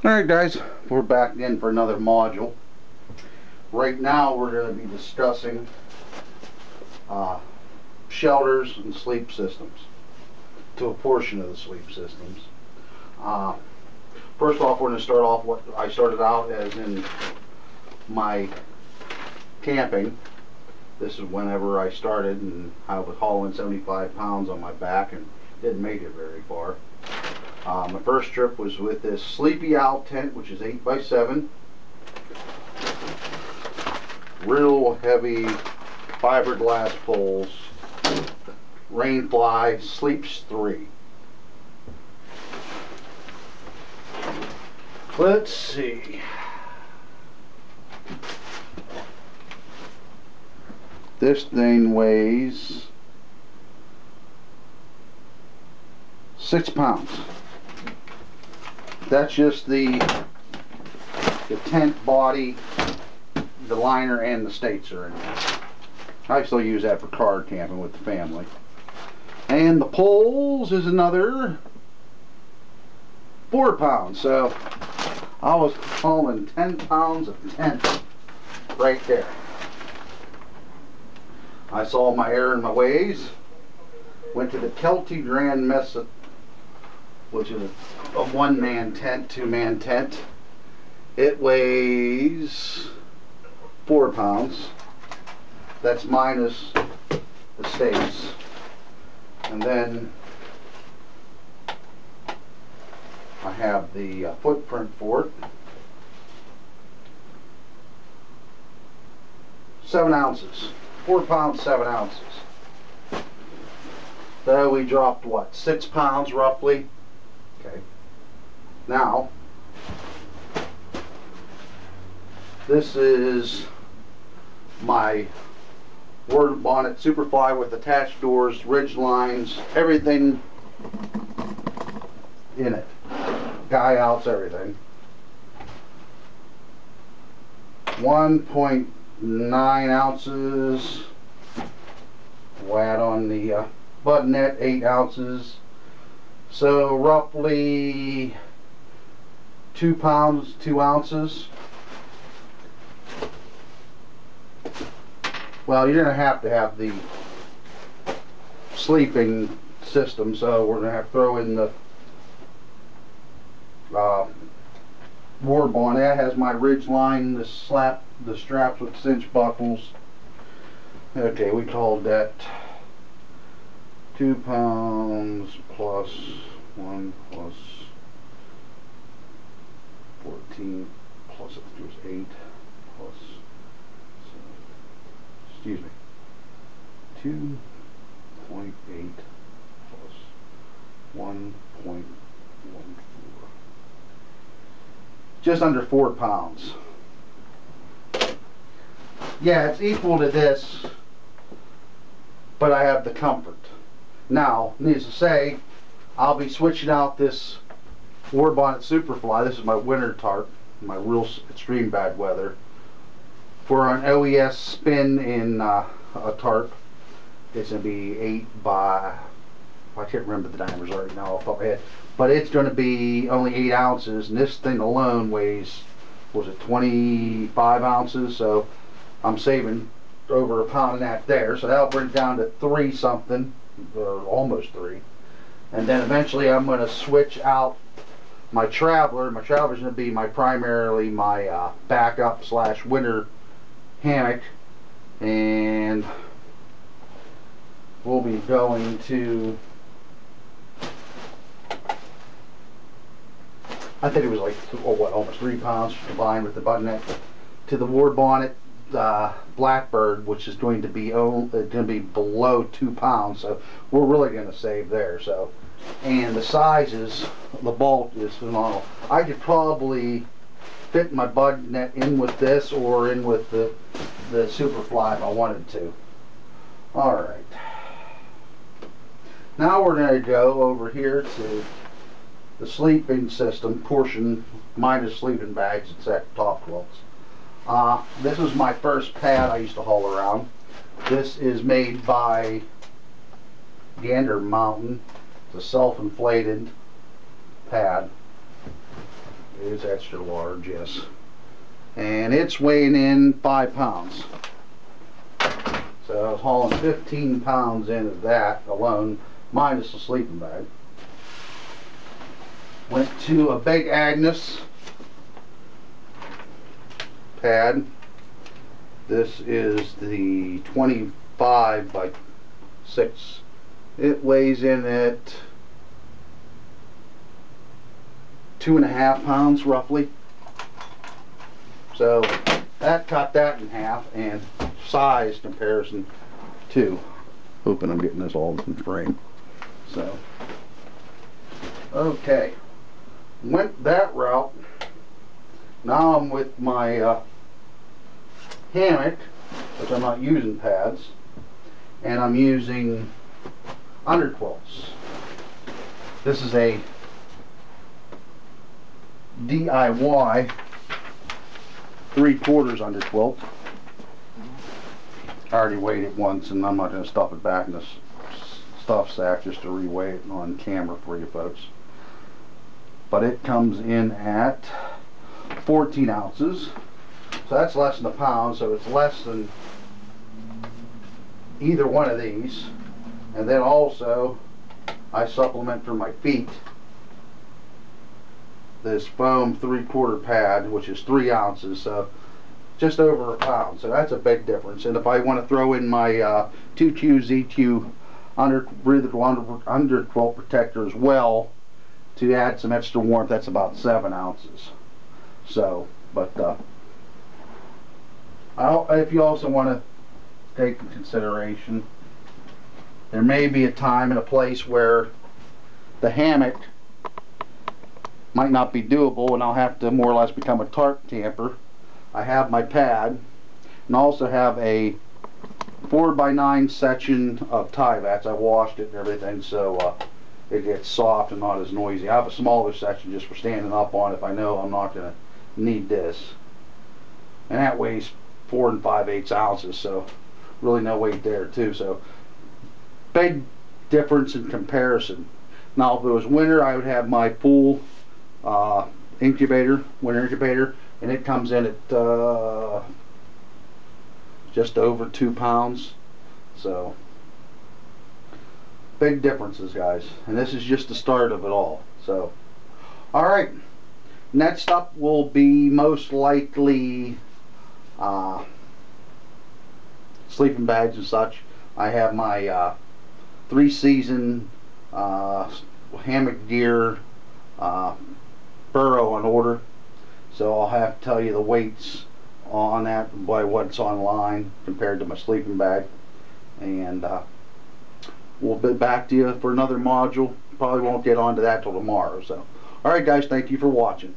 Alright guys, we're back again for another module. Right now we're going to be discussing shelters and sleep systems, to a portion of the sleep systems. First off, we're going to start off what I started out as in my camping. This is whenever I started, and I was hauling 75 pounds on my back and didn't make it very far. My first trip was with this Sleepy Owl tent, which is 8x7. Real heavy fiberglass poles. Rainfly, sleeps 3. Let's see. This thing weighs 6 pounds. That's just the tent body, the liner, and the states are in there. I still use that for card camping with the family. And the poles is another 4 pounds. So I was hauling 10 pounds of tent right there. I saw my error in my ways. Went to the Kelty Grand Mesa, which is a one-man tent, two-man tent. It weighs 4 pounds. That's minus the stays. And then I have the footprint for it. 7 ounces. 4 pounds, 7 ounces. So we dropped what? 6 pounds roughly. Okay. Now, this is my Word Bonnet Superfly with attached doors, ridge lines, everything in it. Guy outs, everything. 1.9 ounces. We'll add on the bud net, 8 ounces. So roughly 2 pounds, 2 ounces. Well, you're going to have the sleeping system, so we're going to have to throw in the Ward Bonnet. That has my ridge line, the straps with cinch buckles. Okay, we called that 2 pounds plus 1 plus 14 plus it was 8 plus, excuse me, 2.8 plus 1.14. Just under 4 pounds. Yeah, it's equal to this, but I have the comfort. Now, needless to say, I'll be switching out this Ward Bonnet Superfly. This is my winter tarp, my real extreme bad weather, for an OES spin in a tarp. It's going to be 8 by, I can't remember the diameters right now off the top of my head, but it's going to be only 8 ounces, and this thing alone weighs, was it 25 ounces, so I'm saving over a pound in that there, so that'll bring it down to 3 something, or almost 3. And then eventually I'm going to switch out my Traveler. My Traveler's going to be primarily my backup / winter hammock, and we'll be going to, I think it was like, oh, what, almost 3 pounds combined with the button net, to the Ward Bonnet Blackbird, which is going to be below 2 pounds, so we're really going to save there. So, and the sizes, the bolt is phenomenal. I could probably fit my bud net in with this or in with the Superfly if I wanted to. Alright, now we're going to go over here to the sleeping system portion, minus sleeping bags, etc. top quilts. This was my first pad I used to haul around. This is made by Gander Mountain. It's a self-inflated pad. It is extra large, yes. And it's weighing in 5 pounds. So I was hauling 15 pounds into that alone, minus the sleeping bag. Went to a big Agnes pad. This is the 25 by 6. It weighs in at 2.5 pounds roughly. So that cut that in half, and size comparison too. Hoping I'm getting this all in frame. So okay, went that route. Now I'm with my hammock, which I'm not using pads, and I'm using underquilts. This is a DIY 3/4 underquilt. I already weighed it once, and I'm not going to stuff it back in this stuff sack just to reweigh it on camera for you folks. But it comes in at 14 ounces, so that's less than a pound, so it's less than either one of these. And then also I supplement for my feet this foam 3/4 pad, which is 3 ounces, so just over a pound. So that's a big difference. And if I want to throw in my 2Q ZQ underquilt protector as well to add some extra warmth, that's about 7 ounces. So, but if you also want to take into consideration, there may be a time and a place where the hammock might not be doable, and I'll have to more or less become a tarp camper. I have my pad, and also have a 4x9 section of tie mats. I washed it and everything, so it gets soft and not as noisy. I have a smaller section just for standing up on if I know I'm not going to need this. And that weighs 4 5/8 ounces, so really no weight there too. So big difference in comparison. Now if it was winter, I would have my pool incubator, winter incubator, and it comes in at just over 2 pounds. So big differences, guys, and this is just the start of it all. So alright, next up will be most likely sleeping bags and such. I have my 3-season hammock gear burrow on order, so I'll have to tell you the weights on that by what's online compared to my sleeping bag, and we'll be back to you for another module. Probably won't get onto that till tomorrow. So alright guys, thank you for watching.